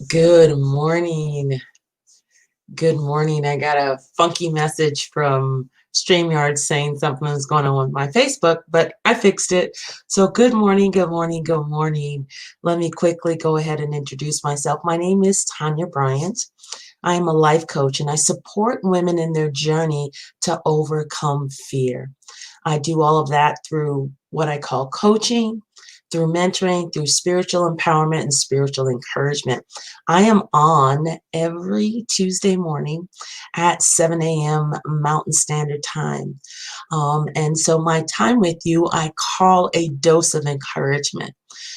Good morning. Good morning. I got a funky message from StreamYard saying something was going on with my Facebook, but I fixed it. So good morning, good morning, good morning. Let me quickly go ahead and introduce myself. My name is Tanya Bryant. I am a life coach and I support women in their journey to overcome fear. I do all of that through what I call coaching, through mentoring, through spiritual empowerment and spiritual encouragement. I am on every Tuesday morning at 7 a.m. Mountain Standard Time. And so my time with you, I call a dose of encouragement.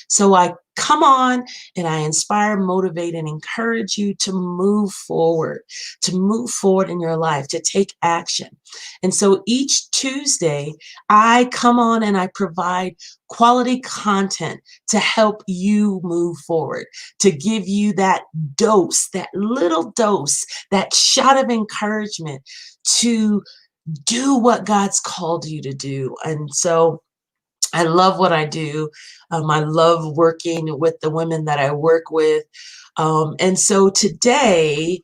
So I come on and I inspire, motivate, and encourage you to move forward in your life, to take action. And so each Tuesday, I come on and I provide quality content to help you move forward, to give you that dose, that little dose, that shot of encouragement to do what God's called you to do. And so I love what I do. I love working with the women that I work with. And so today,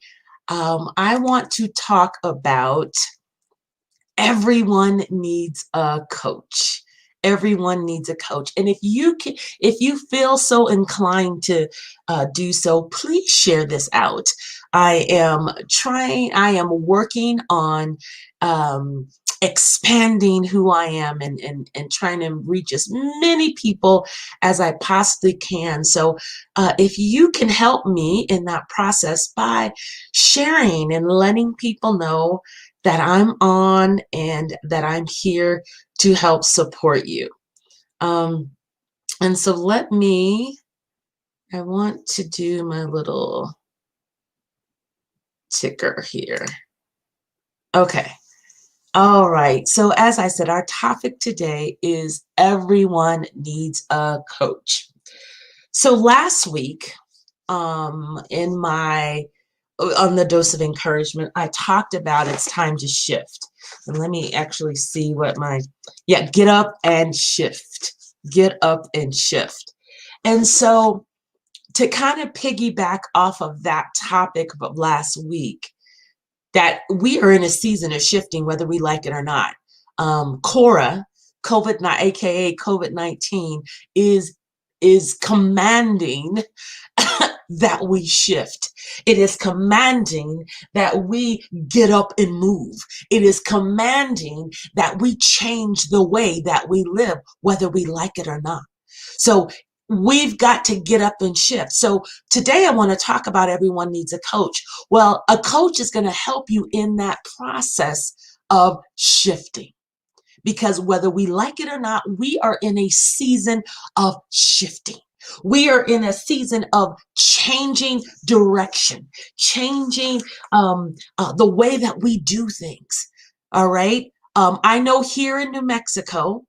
I want to talk about everyone needs a coach. Everyone needs a coach. And if you feel so inclined to do so, please share this out. I am working on expanding who I am and trying to reach as many people as I possibly can. So if you can help me in that process by sharing and letting people know that I'm on and that I'm here to help support you. Um, and so I want to do my little ticker here. Okay. All right. So as I said, our topic today is everyone needs a coach. So last week, in my on the dose of encouragement, I talked about it's time to shift. And let me actually see what get up and shift. Get up and shift. And so to kind of piggyback off of that topic of last week, that we are in a season of shifting, whether we like it or not. Cora, aka COVID-19, is commanding that we shift. It is commanding that we get up and move. It is commanding that we change the way that we live, whether we like it or not. So we've got to get up and shift. So today I want to talk about everyone needs a coach. Well, a coach is going to help you in that process of shifting. Because whether we like it or not, we are in a season of shifting. We are in a season of changing direction, changing the way that we do things. All right. I know here in New Mexico,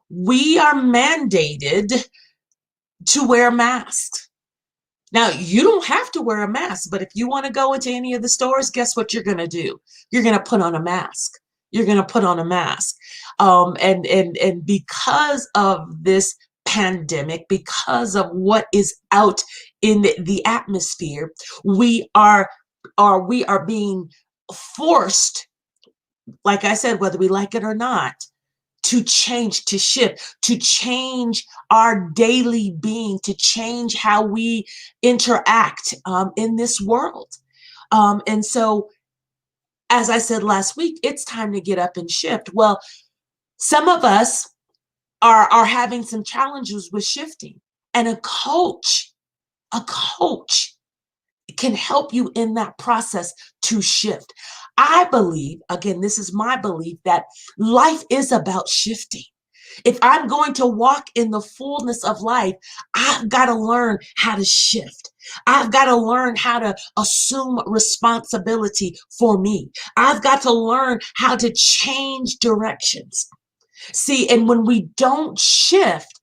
we are mandated to wear masks. Now, you don't have to wear a mask, but if you want to go into any of the stores, guess what you're going to do? You're going to put on a mask. You're going to put on a mask. And because of this pandemic, because of what is out in the atmosphere, we are being forced, like I said, whether we like it or not, to change, to shift, to change our daily being, to change how we interact in this world. And so, as I said last week, it's time to get up and shift. Well, some of us are having some challenges with shifting, and a coach can help you in that process to shift. I believe, again, this is my belief, that life is about shifting. If I'm going to walk in the fullness of life, I've got to learn how to shift. I've got to learn how to assume responsibility for me. I've got to learn how to change directions. See, and when we don't shift,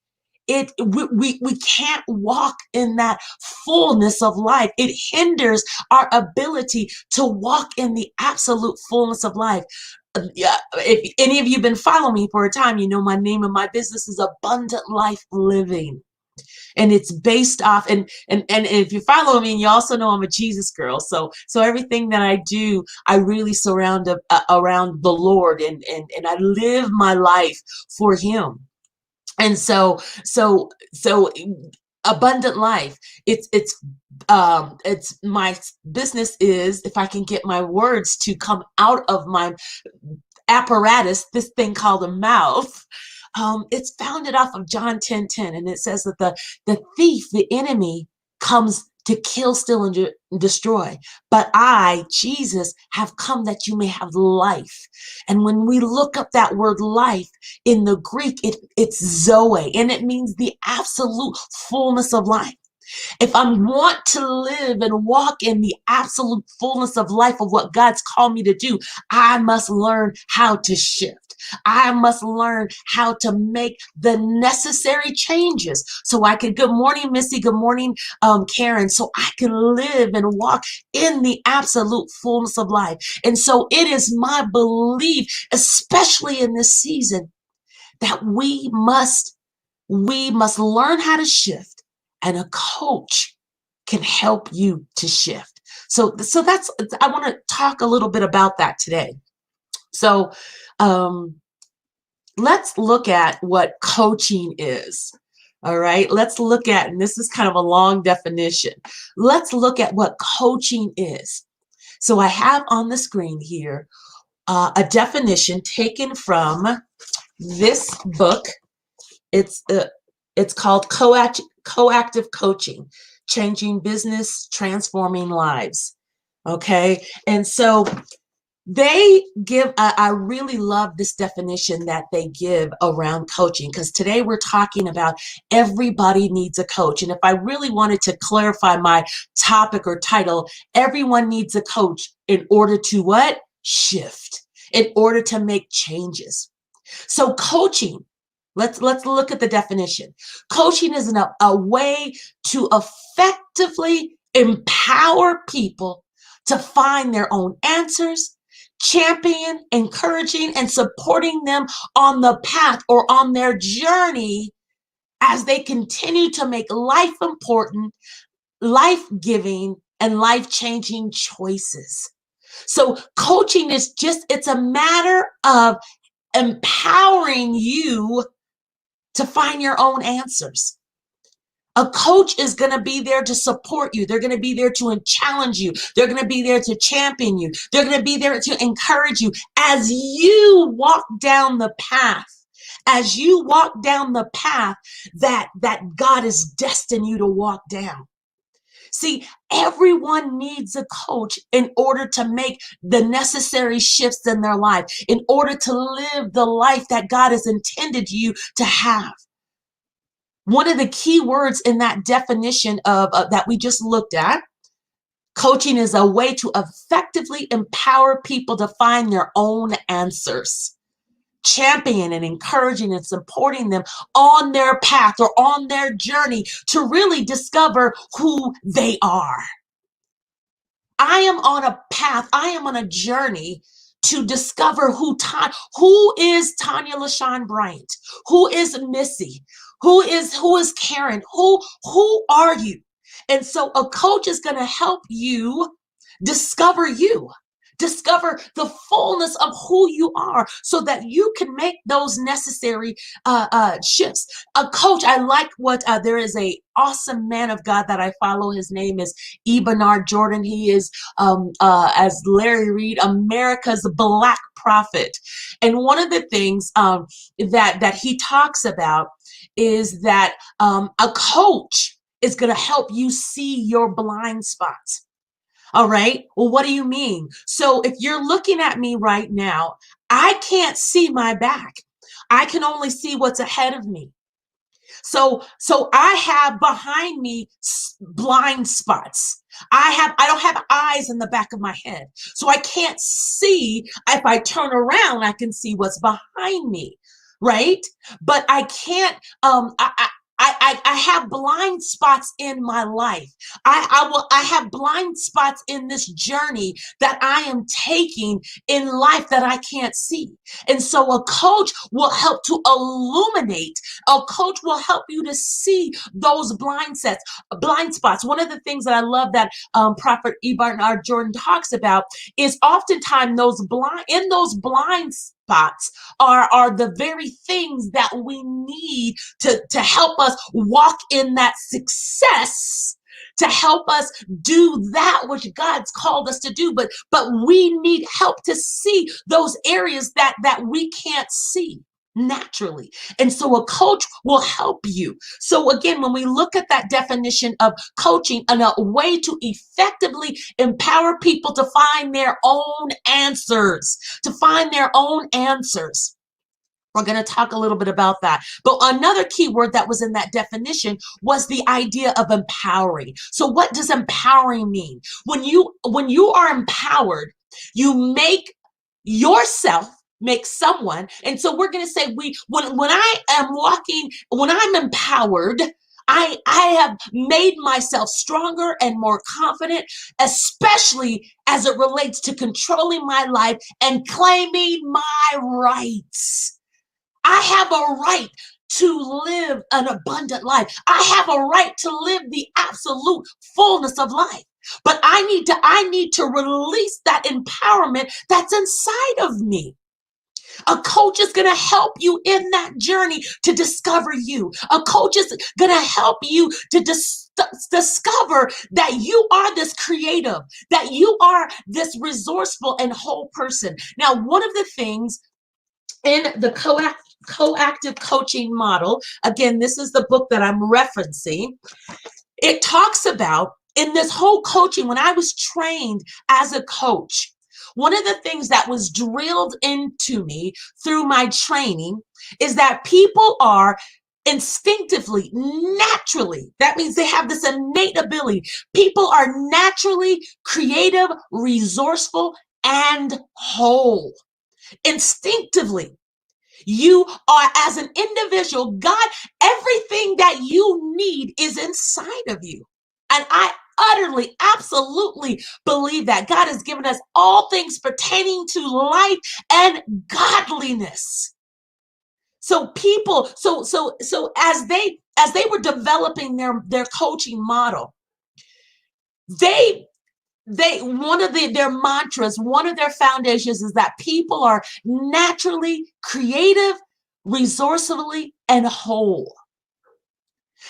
we can't walk in that fullness of life. It hinders our ability to walk in the absolute fullness of life. Yeah, if any of you have been following me for a time, you know my name of my business is Abundant Life Living. And it's based off, and if you follow me, and you also know I'm a Jesus girl, so everything that I do, I really surround around the Lord, and I live my life for Him. And so abundant life, it's my business is, if I can get my words to come out of my apparatus, this thing called a mouth. It's founded off of John 10:10, and it says that the thief, the enemy, comes to kill, steal, and destroy. But I, Jesus, have come that you may have life. And when we look up that word life in the Greek, it's Zoe, and it means the absolute fullness of life. If I want to live and walk in the absolute fullness of life of what God's called me to do, I must learn how to shift. I must learn how to make the necessary changes so I can, good morning, Missy, good morning, Karen, so I can live and walk in the absolute fullness of life. And so it is my belief, especially in this season, that we must learn how to shift, and a coach can help you to shift. So that's, I want to talk a little bit about that today. So let's look at what coaching is. All right, let's look at, and this is kind of a long definition. Let's look at what coaching is. So I have on the screen here a definition taken from this book. It's called CoCoActive Coaching, Changing Business, Transforming Lives. Okay, and so they give, I really love this definition that they give around coaching, because today we're talking about everybody needs a coach. And if I really wanted to clarify my topic or title, everyone needs a coach in order to what? Shift, in order to make changes. So coaching, let's look at the definition. Coaching is a way to effectively empower people to find their own answers, champion, encouraging, and supporting them on the path or on their journey as they continue to make life important, life-giving, and life-changing choices. So coaching is just, it's a matter of empowering you to find your own answers. A coach is going to be there to support you. They're going to be there to challenge you. They're going to be there to champion you. They're going to be there to encourage you as you walk down the path. As you walk down the path that God has destined you to walk down. See, everyone needs a coach in order to make the necessary shifts in their life, in order to live the life that God has intended you to have. One of the key words in that definition of that we just looked at, coaching is a way to effectively empower people to find their own answers, champion and encouraging and supporting them on their path or on their journey to really discover who they are. I am on a path, I am on a journey to discover who is Tanya LaShawn Bryant, who is Missy, who is Karen, who are you? And so a coach is going to help you discover the fullness of who you are, so that you can make those necessary shifts. A coach, I like what there is a awesome man of God that I follow. His name is E. Bernard Jordan. He is, as Larry Reed, America's Black prophet. And one of the things that he talks about is that a coach is going to help you see your blind spots. All right. Well, what do you mean? So if you're looking at me right now, I can't see my back. I can only see what's ahead of me. So I have behind me blind spots. I don't have eyes in the back of my head. So I can't see. If I turn around, I can see what's behind me. Right. But I can't, I have blind spots in my life. I have blind spots in this journey that I am taking in life that I can't see. And so a coach will help to illuminate. A coach will help you to see those blind spots. One of the things that I love that Prophet E. Barton R. Jordan talks about is oftentimes those blind spots are the very things that we need to help us walk in that success, to help us do that which God's called us to do. But we need help to see those areas that we can't see naturally. And so a coach will help you. So again, when we look at that definition of coaching and a way to effectively empower people to find their own answers, we're going to talk a little bit about that. But another key word that was in that definition was the idea of empowering. So what does empowering mean? When you are empowered, you make someone. And so we're going to say when I'm empowered, I have made myself stronger and more confident, especially as it relates to controlling my life and claiming my rights. I have a right to live an abundant life. I have a right to live the absolute fullness of life. But I need to release that empowerment that's inside of me. A coach is going to help you in that journey to discover you. A coach is going to help you to discover that you are this creative, that you are this resourceful and whole person. Now, one of the things in the CoCoActive Coaching model, again, this is the book that I'm referencing, it talks about in this whole coaching, when I was trained as a coach, one of the things that was drilled into me through my training is that people are instinctively, naturally, that means they have this innate ability. People are naturally creative, resourceful, and whole. Instinctively, you are, as an individual, God, everything that you need is inside of you. And I utterly, absolutely believe that God has given us all things pertaining to life and godliness. So people, so as they were developing their coaching model, they one of their mantras, one of their foundations is that people are naturally creative, resourcefully, and whole.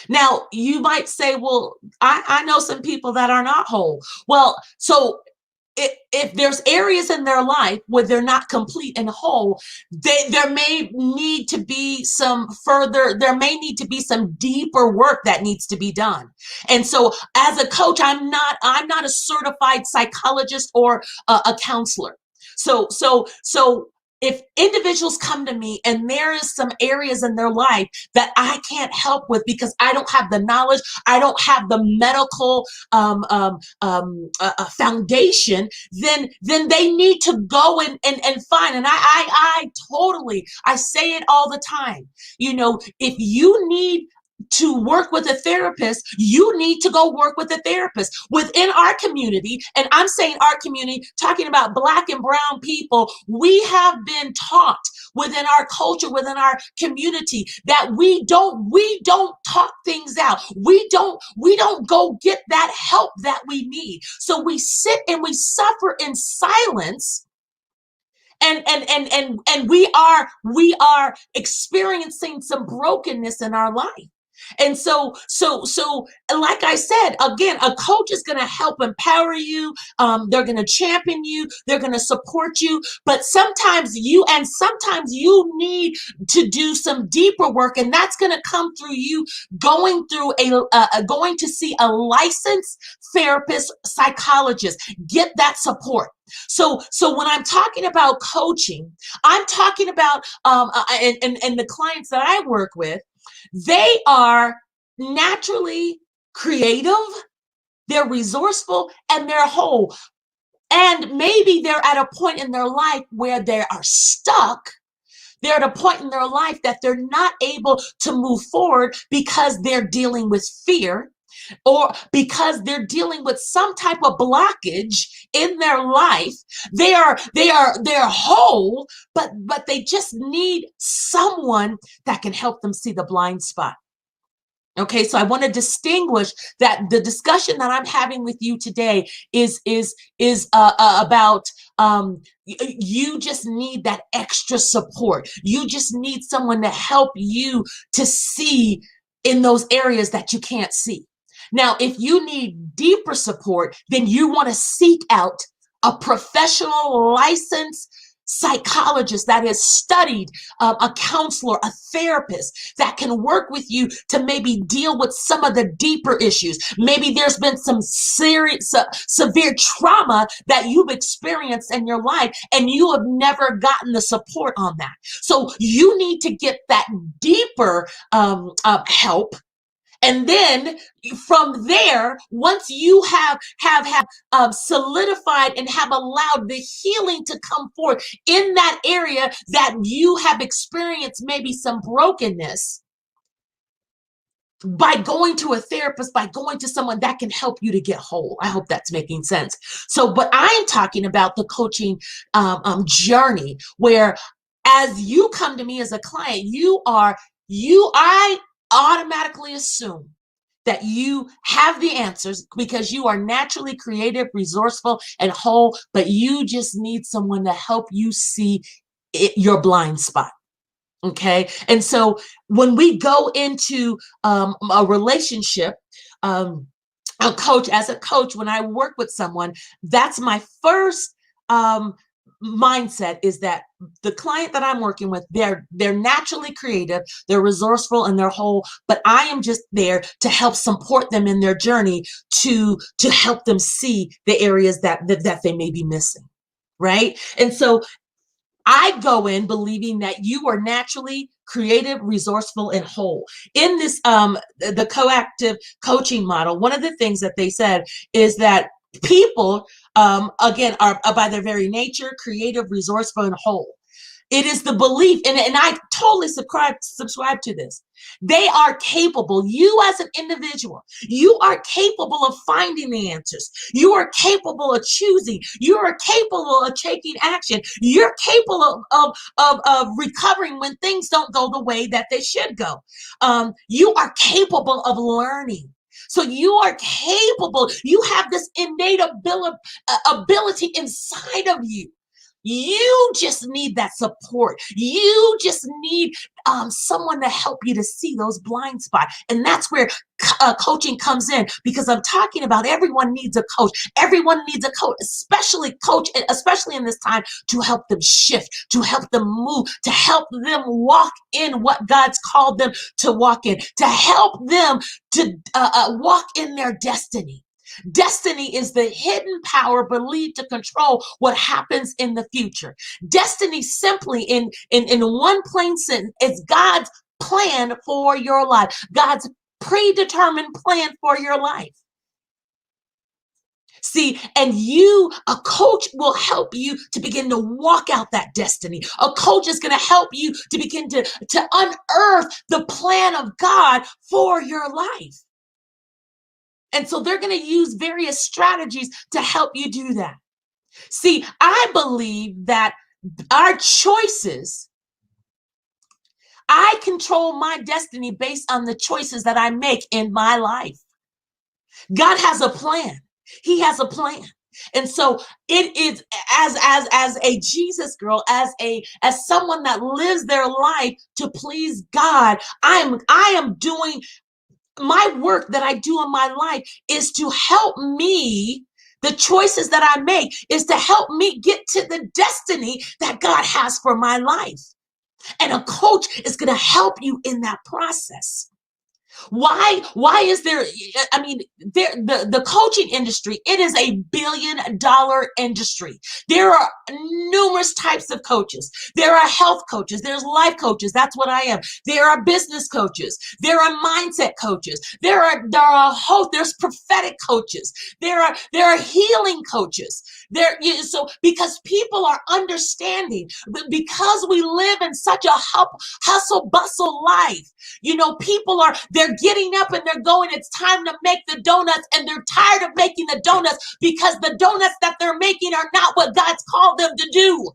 Now, you might say, well, I know some people that are not whole. Well, so if there's areas in their life where they're not complete and whole, there may need to be some deeper work that needs to be done. And so as a coach, I'm not a certified psychologist or a counselor. So if individuals come to me and there is some areas in their life that I can't help with because I don't have the knowledge, I don't have the medical foundation, then they need to go and find. And I say it all the time. You know, if you need to work with a therapist, you need to go work with a therapist within our community. And I'm saying our community, talking about Black and brown people, we have been taught within our culture, within our community, that we don't talk things out. We don't go get that help that we need. So we sit and we suffer in silence. And we are experiencing some brokenness in our life. And so like I said, again, a coach is going to help empower you. They're going to champion you. They're going to support you. But sometimes you need to do some deeper work, and that's going to come through you going to see a licensed therapist, psychologist. Get that support. So when I'm talking about coaching, I'm talking about and the clients that I work with, they are naturally creative, they're resourceful, and they're whole. And maybe they're at a point in their life where they are stuck. They're at a point in their life that they're not able to move forward because they're dealing with fear, or because they're dealing with some type of blockage in their life. They're whole, but they just need someone that can help them see the blind spot. Okay, so I want to distinguish that the discussion that I'm having with you today is about you just need that extra support. You just need someone to help you to see in those areas that you can't see. Now, if you need deeper support, then you want to seek out a professional licensed psychologist that has studied, a counselor, a therapist that can work with you to maybe deal with some of the deeper issues. Maybe there's been some serious, severe trauma that you've experienced in your life and you have never gotten the support on that. So you need to get that deeper help. And then from there, once you have solidified and have allowed the healing to come forth in that area that you have experienced maybe some brokenness, by going to a therapist, by going to someone that can help you to get whole. I hope that's making sense. So, but I'm talking about the coaching journey, where as you come to me as a client, I automatically assume that you have the answers because you are naturally creative, resourceful, and whole, but you just need someone to help you see your blind spot. Okay. And so when we go into a relationship, as a coach, when I work with someone, that's my first mindset, is that the client that I'm working with, they're naturally creative, they're resourceful, and they're whole, but I am just there to help support them in their journey to help them see the areas that they may be missing. Right. And so I go in believing that you are naturally creative, resourceful, and whole. In this, the CoCoActive coaching model, one of the things that they said is that people, again, are by their very nature creative, resourceful, and whole. It is the belief, and I totally subscribe to this. They are capable. You as an individual, you are capable of finding the answers. You are capable of choosing. You are capable of taking action. You're capable of recovering when things don't go the way that they should go. You are capable of learning. So you are capable. You have this innate ability inside of you. You just need that support. You just need someone to help you to see those blind spots. And that's where coaching comes in, because I'm talking about everyone needs a coach. Everyone needs a coach, especially in this time, to help them shift, to help them move, to help them walk in what God's called them to walk in, to help them to walk in their destiny. Destiny is the hidden power believed to control what happens in the future. Destiny, simply in one plain sentence, is God's plan for your life, God's predetermined plan for your life. See, and a coach will help you to begin to walk out that destiny. A coach is going to help you to begin to unearth the plan of God for your life. And so they're going to use various strategies to help you do that. See, I believe that our choices, I control my destiny based on the choices that I make in my life. God has a plan. He has a plan. And so it is, as a Jesus girl, as someone that lives their life to please God, I am doing my work that I do in my life is to help me. The choices that I make is to help me get to the destiny that God has for my life. And a coach is going to help you in that process. Why is there, I mean, the coaching industry, it is a $1 billion industry. There are numerous numerous types of coaches. There are health coaches. There's life coaches. That's what I am. There are business coaches. There are mindset coaches. There are a host. There's prophetic coaches. There are healing coaches. So because people are understanding, because we live in such a hustle bustle life, they're getting up and they're going, it's time to make the donuts, and they're tired of making the donuts because the donuts that they're making are not what God's called them to do.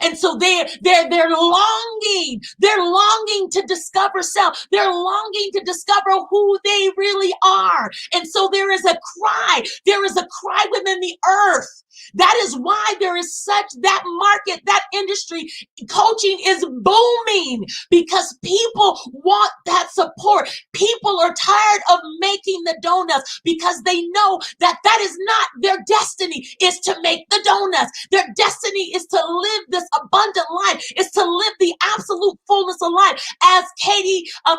And so they're longing. They're longing to discover self. They're longing to discover who they really are. And so there is a cry. There is a cry within the earth. That is why there is such that market, that industry. Coaching is booming because people want that support. People are tired of making the donuts because they know that that is not their destiny, is to make the donuts. Their destiny is to live this abundant life, is to live the absolute fullness of life. As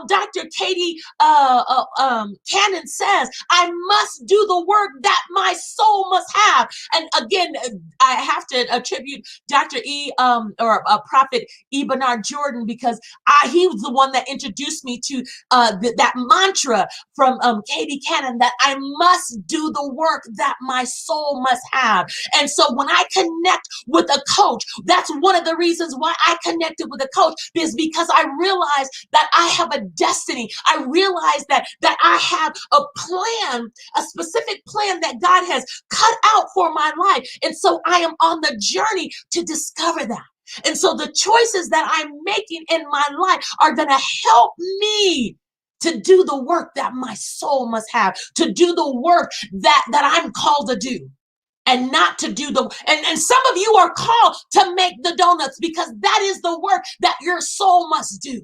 Dr. Katie Cannon says, I must do the work that my soul must have. And again, I have to attribute Dr. Prophet E. Bernard Jordan, because he was the one that introduced me to that mantra from Katie Cannon, that I must do the work that my soul must have. And so when I connect with a coach, that's one of the reasons why I connected with a coach, is because I realized that I have a destiny. I realized that I have a plan, a specific plan that God has cut out for my life. And so I am on the journey to discover that. And so the choices that I'm making in my life are going to help me to do the work that my soul must have, to do the work that I'm called to do. And not to do and some of you are called to make the donuts because that is the work that your soul must do.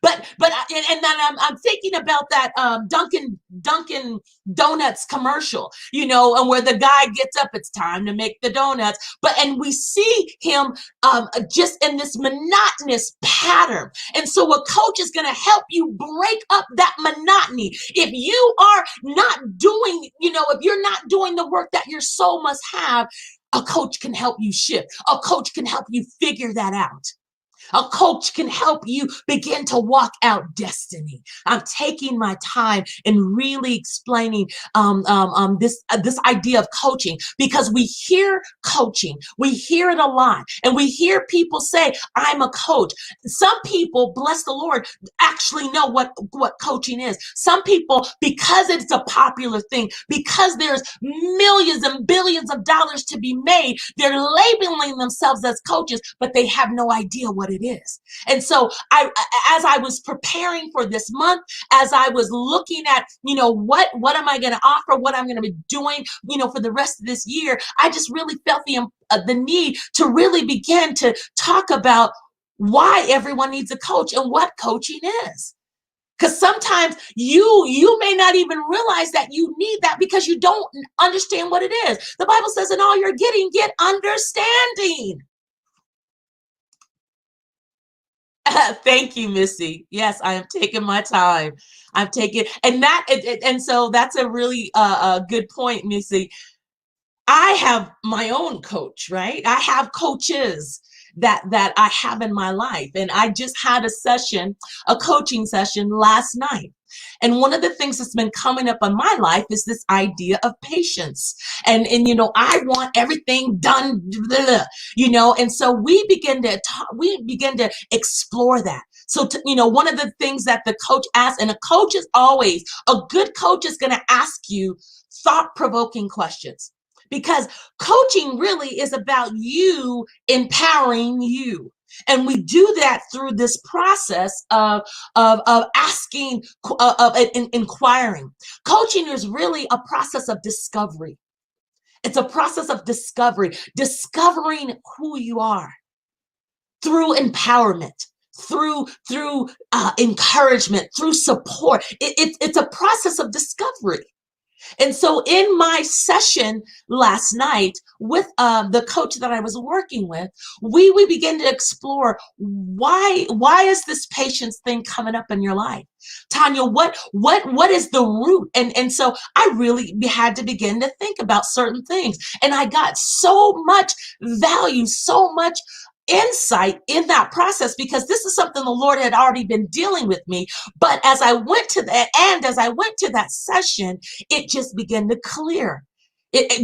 But then I'm thinking about that Dunkin' Donuts commercial, and where the guy gets up, it's time to make the donuts. And we see him just in this monotonous pattern. And so a coach is going to help you break up that monotony. If you are not doing, if you're not doing the work that your soul must have, a coach can help you shift. A coach can help you figure that out. A coach can help you begin to walk out destiny. I'm taking my time and really explaining this idea of coaching, because we hear coaching, we hear it a lot, and we hear people say, I'm a coach. Some people, bless the Lord, actually know what coaching is. Some people, because it's a popular thing, because there's millions and billions of dollars to be made, they're labeling themselves as coaches, but they have no idea what it is. And so as I was preparing for this month, as I was looking at, what am I going to offer, what I'm going to be doing, for the rest of this year, I just really felt the need to really begin to talk about why everyone needs a coach and what coaching is. Because sometimes you may not even realize that you need that because you don't understand what it is. The Bible says, in all you're getting, get understanding. Thank you, Missy. Yes, I am taking my time. I'm taking, and so that's a really good point, Missy. I have my own coach, right? I have coaches that I have in my life, and I just had a coaching session last night. And one of the things that's been coming up in my life is this idea of patience. And I want everything done, and so we begin to explore that. So, one of the things that the coach asks, and a good coach is going to ask you thought-provoking questions. Because coaching really is about you empowering you. And we do that through this process of asking, of inquiring. Coaching is really a process of discovery. It's a process of discovering who you are through empowerment, through encouragement, through support. It's a process of discovery. And so in my session last night with the coach that I was working with, we began to explore why is this patience thing coming up in your life? Tanya, what is the root? And so I really had to begin to think about certain things. And I got so much value, so much insight in that process, because this is something the Lord had already been dealing with me. But as I went to that, and as I went to that session, it just began to clear.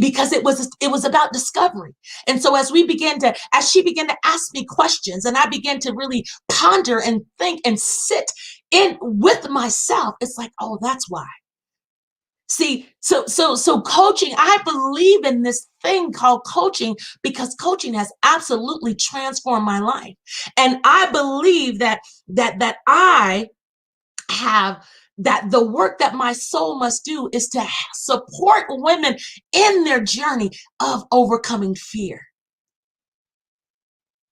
Because it was about discovery. And so as she began to ask me questions, and I began to really ponder and think and sit in with myself, it's like, oh, that's why. See, so coaching, I believe in this thing called coaching, because coaching has absolutely transformed my life. And I believe that I have that the work that my soul must do is to support women in their journey of overcoming fear.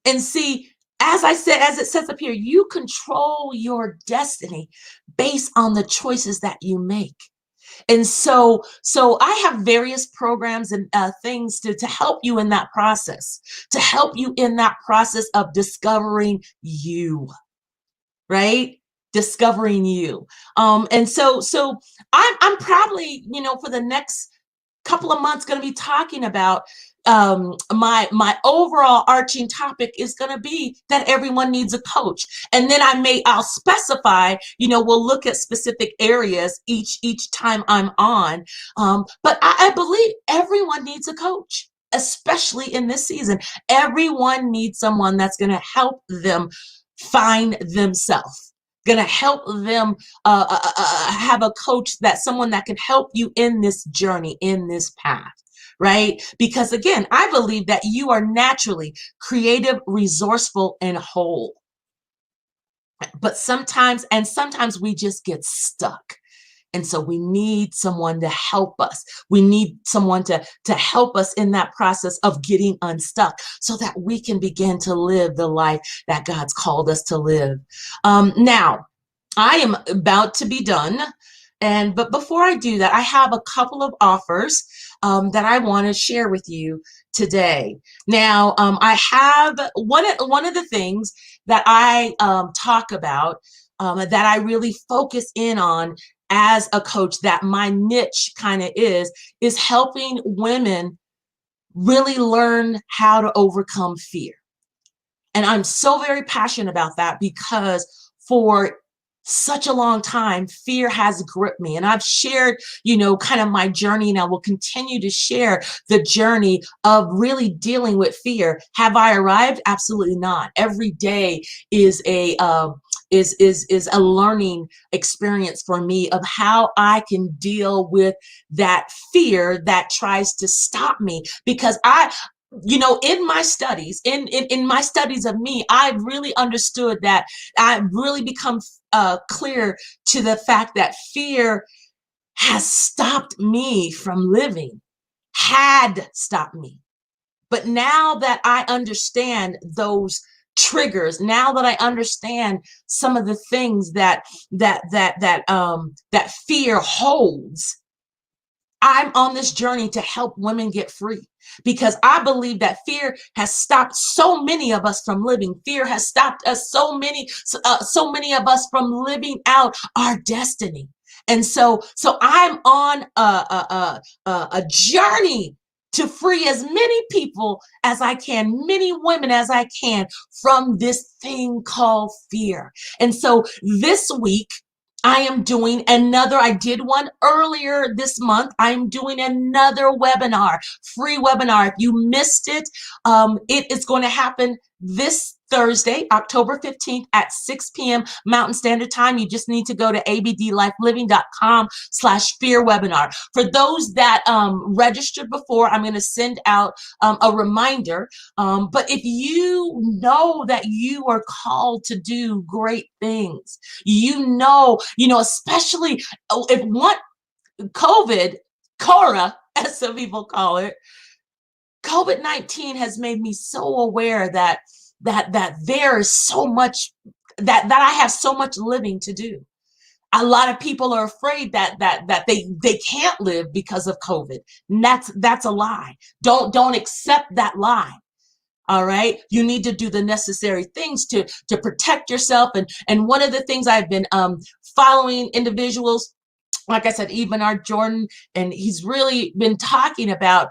And see, as I said, as it says up here, you control your destiny based on the choices that you make. And so I have various programs and things to help you in that process, to help you in that process of discovering you, right? Discovering you. And so I'm probably, for the next couple of months going to be talking about my overall arching topic is going to be that everyone needs a coach. And then I'll specify, we'll look at specific areas each time I'm on. But I believe everyone needs a coach, especially in this season. Everyone needs someone that's going to help them find themselves, going to help them have a coach, that someone that can help you in this journey, in this path, right? Because again, I believe that you are naturally creative, resourceful, and whole. But sometimes we just get stuck. And so we need someone to help us. We need someone to help us in that process of getting unstuck, so that we can begin to live the life that God's called us to live. Now, I am about to be done. But before I do that, I have a couple of offers that I want to share with you today. Now, I have one of the things that I talk about, that I really focus in on as a coach, that my niche kind of is helping women really learn how to overcome fear. And I'm so very passionate about that, because for such a long time, fear has gripped me. And I've shared, kind of my journey, and I will continue to share the journey of really dealing with fear. Have I arrived? Absolutely not. Every day is is a learning experience for me of how I can deal with that fear that tries to stop me. Because in my studies, in my studies of me, I really understood that I really become clear to the fact that fear has stopped me from living, had stopped me. But now that I understand those triggers, now that I understand some of the things that fear holds, I'm on this journey to help women get free, because I believe that fear has stopped so many of us from living. Fear has stopped us, so many of us, from living out our destiny. And so I'm on a journey to free as many people as I can, many women as I can, from this thing called fear. And so this week, I did one earlier this month. I'm doing another webinar, free webinar. If you missed it, it is going to happen this Thursday, October 15th at 6 p.m. Mountain Standard Time. You just need to go to abdlifeliving.com/fear webinar. For those that registered before, I'm going to send out a reminder. But if you know that you are called to do great things, especially if one COVID, Cora, as some people call it, COVID-19 has made me so aware that there is so much that I have so much living to do. A lot of people are afraid that they can't live because of COVID. And that's a lie. Don't accept that lie. All right. You need to do the necessary things to protect yourself. And one of the things I've been following individuals, like I said, even our Jordan, and he's really been talking about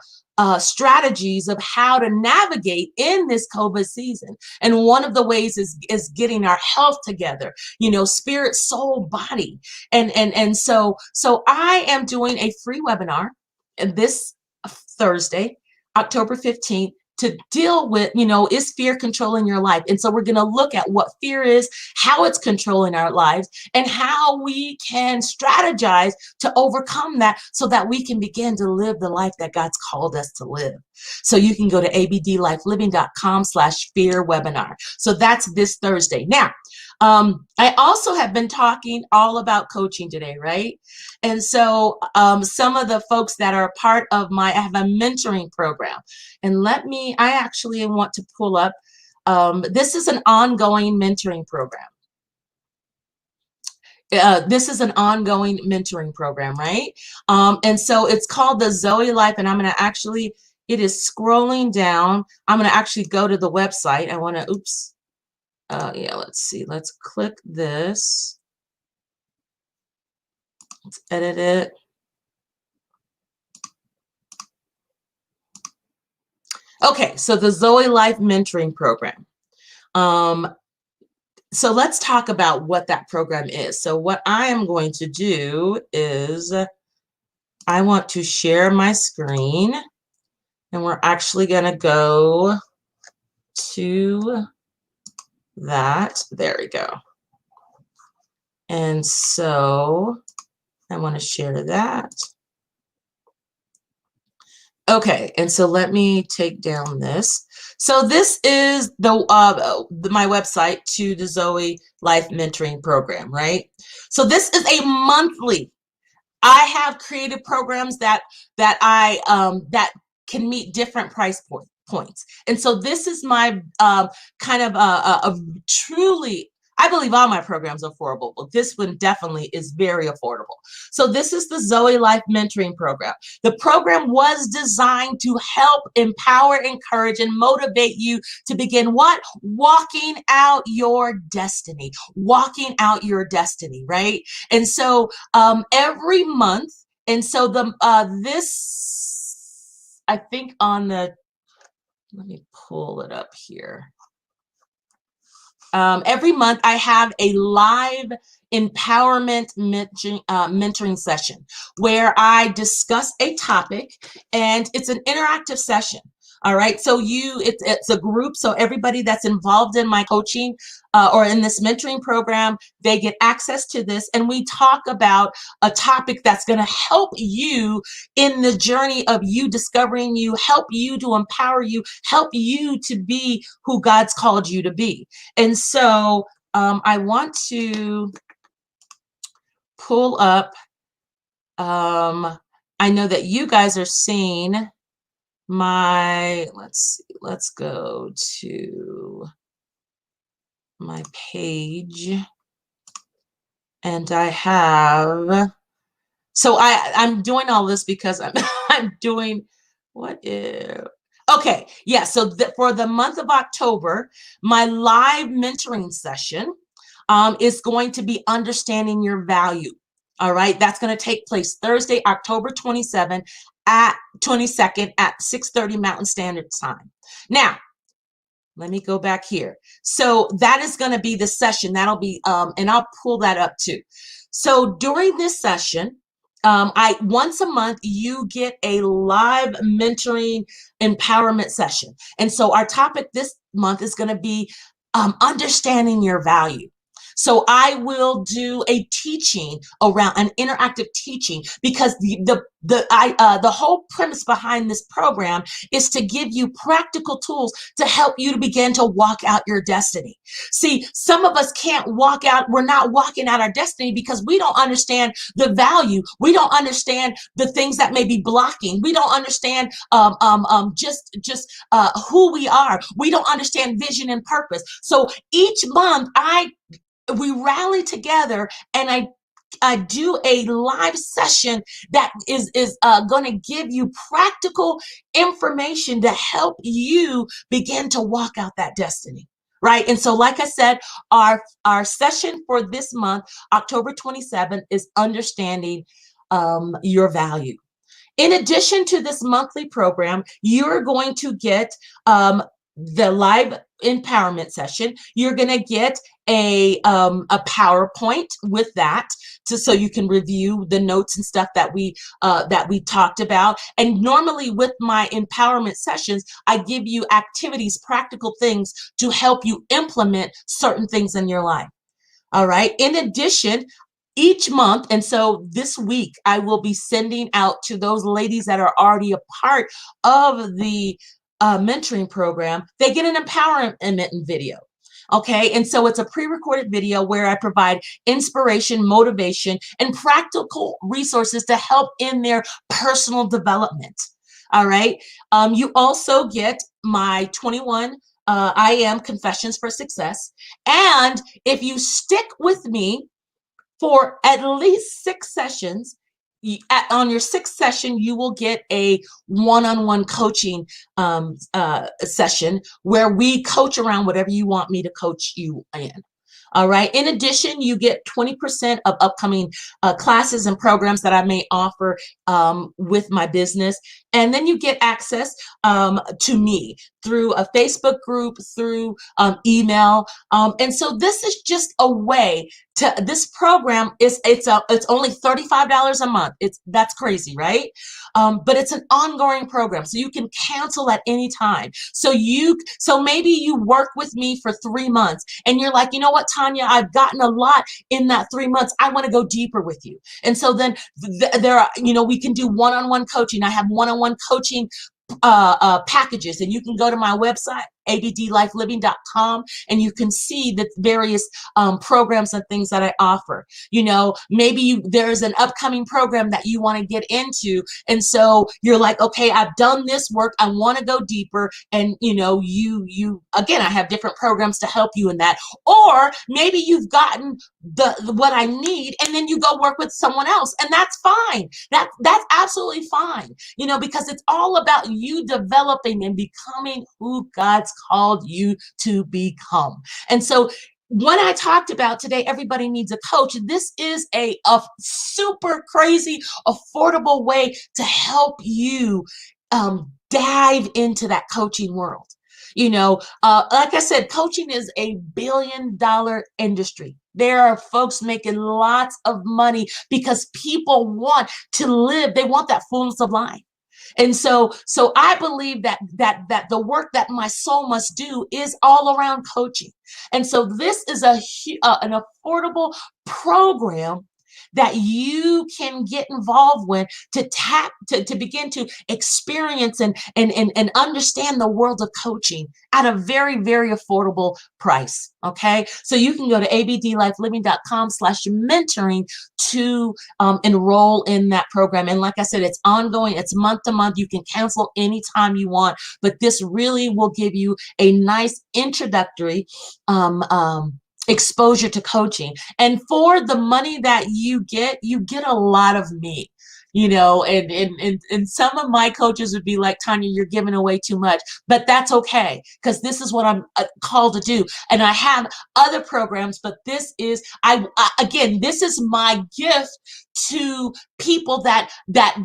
strategies of how to navigate in this COVID season. And one of the ways is getting our health together, spirit, soul, body. And so I am doing a free webinar this Thursday, October 15th, to deal with, is fear controlling your life? And so we're going to look at what fear is, how it's controlling our lives, and how we can strategize to overcome that so that we can begin to live the life that God's called us to live. So you can go to abdlifeliving.com/fear webinar. So that's this Thursday. Now, I also have been talking all about coaching today, right? And so some of the folks that are a part of I have a mentoring program. And I actually want to pull up, this is an ongoing mentoring program. This is an ongoing mentoring program, right? And so it's called the Zoe Life, and I'm going to actually, it is scrolling down. I'm going to actually go to the website. I want to, yeah, let's see. Let's click this. Let's edit it. Okay, so the Zoe Life Mentoring Program. So let's talk about what that program is. So what I am going to do is I want to share my screen, and we're actually going to go to that. There we go. And so I want to share that. Okay, and so let me take down this. So this is my website to the Zoe Life Mentoring Program, right? So this is a monthly. I have created programs that can meet different price points, and so this is my kind of a truly. I believe all my programs are affordable, but this one definitely is very affordable. So this is the Zoe Life Mentoring Program. The program was designed to help empower, encourage, and motivate you to begin what? Walking out your destiny. Walking out your destiny, right? And so every month, and so this, I think let me pull it up here. Every month I have a live empowerment mentoring session where I discuss a topic, and it's an interactive session. All right, so it's a group, so everybody that's involved in my coaching or in this mentoring program, they get access to this, and we talk about a topic that's going to help you in the journey of you discovering you, help you to empower you, help you to be who God's called you to be. And so I want to pull up, I know that you guys are seeing let's see, let's go to my page, and I have, so I'm doing all this because I'm doing, okay, yeah, so for the month of October, my live mentoring session is going to be understanding your value. All right, that's going to take place Thursday, October 22nd at 6:30 Mountain Standard Time. Now, let me go back here. So that is going to be the session. That'll be, and I'll pull that up too. So during this session, once a month, you get a live mentoring empowerment session. And so our topic this month is going to be understanding your value. So I will do a teaching around an interactive teaching, because the whole premise behind this program is to give you practical tools to help you to begin to walk out your destiny. See, some of us can't walk out. We're not walking out our destiny because we don't understand the value. We don't understand the things that may be blocking. We don't understand just who we are. We don't understand vision and purpose. So each month we rally together, and I do a live session that is going to give you practical information to help you begin to walk out that destiny, right? And so, like I said, our session for this month, October 27th, is understanding your value. In addition to this monthly program, you're going to get the live empowerment session. You're going to get a PowerPoint with that, so you can review the notes and stuff that we talked about. And normally with my empowerment sessions, I give you activities, practical things to help you implement certain things in your life. All right. In addition, each month, and so this week, I will be sending out to those ladies that are already a part of the mentoring program, they get an empowerment video. Okay, and so it's a pre-recorded video where I provide inspiration, motivation, and practical resources to help in their personal development. All right, you also get my 21 I Am Confessions for Success. And if you stick with me for at least 6 sessions, on your 6th session, you will get a one-on-one coaching session where we coach around whatever you want me to coach you in. All right. In addition, you get 20% of upcoming classes and programs that I may offer with my business. And then you get access to me through a Facebook group, through email. And so this is just a way to, this program it's only $35 a month. That's crazy, right? But it's an ongoing program, so you can cancel at any time. So maybe you work with me for 3 months and you're like, you know what, Tanya, I've gotten a lot in that 3 months. I want to go deeper with you. And so then there are, we can do one-on-one coaching. I have one-on-one coaching packages, and you can go to my website, abdlifeliving.com, and you can see the various programs and things that I offer. Maybe there's an upcoming program that you want to get into, and so you're like, okay, I've done this work, I want to go deeper, and you again, I have different programs to help you in that. Or maybe you've gotten what I need, and then you go work with someone else, and that's fine. That's absolutely fine, because it's all about you developing and becoming who God's called you to become. And so when I talked about today, everybody needs a coach, this is a super crazy, affordable way to help you dive into that coaching world. Like I said, coaching is a billion-dollar industry. There are folks making lots of money because people want to live. They want that fullness of life. And so I believe that the work that my soul must do is all around coaching. And so this is an affordable program that you can get involved with to begin to experience and understand the world of coaching at a very, very affordable price. Okay, so you can go to abdlifeliving.com/mentoring to enroll in that program. And like I said, it's ongoing, it's month to month. You can cancel anytime you want, but this really will give you a nice introductory exposure to coaching. And for the money that you get a lot of me. And some of my coaches would be like, Tanya, you're giving away too much, but that's okay, because this is what I'm called to do. And I have other programs, but this is, again, this is my gift to people that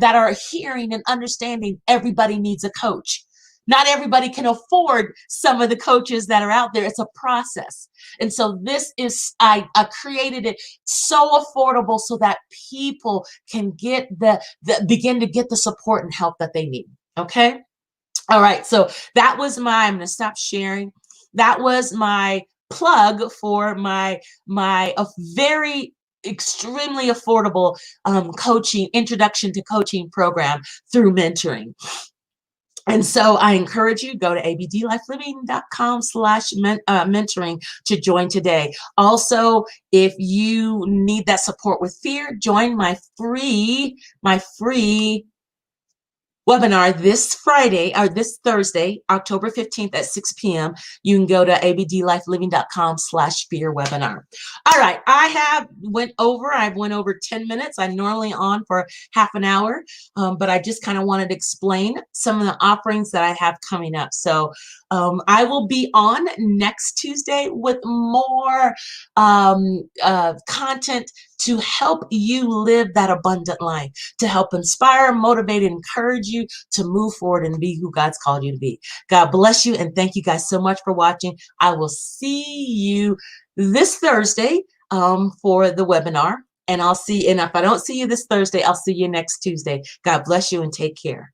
are hearing and understanding everybody needs a coach. Not everybody can afford some of the coaches that are out there. It's a process. And so this is, I created it so affordable so that people can get begin to get the support and help that they need. Okay. All right. So that was I'm going to stop sharing. That was my plug for my very extremely affordable coaching, introduction to coaching program through mentoring. And so I encourage you, go to abdlifeliving.com/mentoring to join today. Also, if you need that support with fear, join my free webinar this Friday or this Thursday, October 15th at 6 p.m. You can go to abdlifeliving.com/fear webinar. All right, I've went over 10 minutes. I'm normally on for half an hour, but I just kind of wanted to explain some of the offerings that I have coming up. So I will be on next Tuesday with more content to help you live that abundant life, to help inspire, motivate, and encourage you to move forward and be who God's called you to be. God bless you, and thank you guys so much for watching. I will see you this Thursday for the webinar. And if I don't see you this Thursday, I'll see you next Tuesday. God bless you and take care.